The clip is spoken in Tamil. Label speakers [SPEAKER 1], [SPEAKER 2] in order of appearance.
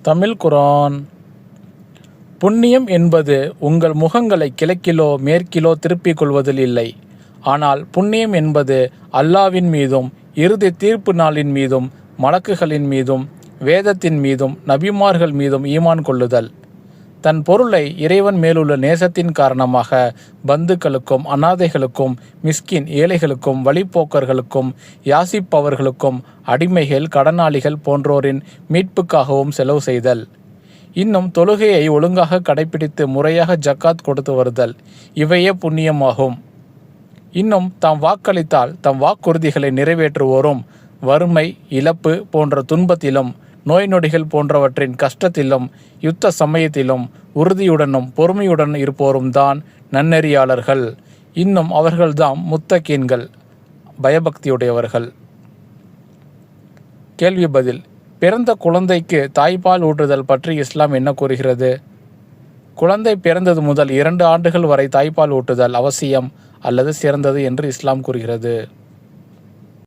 [SPEAKER 1] தமிழ் குர்ஆன். புண்ணியம் என்பது உங்கள் முகங்களை கிழக்கிலோ மேற்கிலோ திருப்பிக் கொள்வதில் இல்லை. ஆனால் புண்ணியம் என்பது அல்லாஹ்வின் மீதும் இறுதி தீர்ப்பு நாளின் மீதும் மலக்குகளின் மீதும் வேதத்தின் மீதும் நபிமார்கள் மீதும் ஈமான் கொள்ளுதல். தன் பொருளை இறைவன் மேலுள்ள நேசத்தின் காரணமாக பந்துக்களுக்கும் அனாதைகளுக்கும் மிஸ்கின் ஏழைகளுக்கும் வழிப்போக்கர்களுக்கும் யாசிப்பவர்களுக்கும் அடிமைகள் கடனாளிகள் போன்றோரின் மீட்புக்காகவும் செலவு செய்தல். இன்னும் தொழுகையை ஒழுங்காக கடைபிடித்து முறையாக ஜக்காத் கொடுத்து வருதல். இவையே புண்ணியமாகும். இன்னும் தாம் வாக்களித்தால் தம் வாக்குறுதிகளை நிறைவேற்றுவோரும் வறுமை இழப்பு போன்ற துன்பத்திலும் நோய் நொடிகள் போன்றவற்றின் கஷ்டத்திலும் யுத்த சமயத்திலும் உறுதியுடனும் பொறுமையுடன் இருப்போரும் தான் நன்னெறியாளர்கள். இன்னும் அவர்கள்தாம் முத்தகீன்கள், பயபக்தியுடையவர்கள். கேள்வி பதில். பிறந்த குழந்தைக்கு தாய்ப்பால் ஊட்டுதல் பற்றி இஸ்லாம் என்ன கூறுகிறது? குழந்தை பிறந்தது முதல் 2 ஆண்டுகள் வரை தாய்ப்பால் ஊட்டுதல் அவசியம் அல்லது சிறந்தது என்று இஸ்லாம் கூறுகிறது.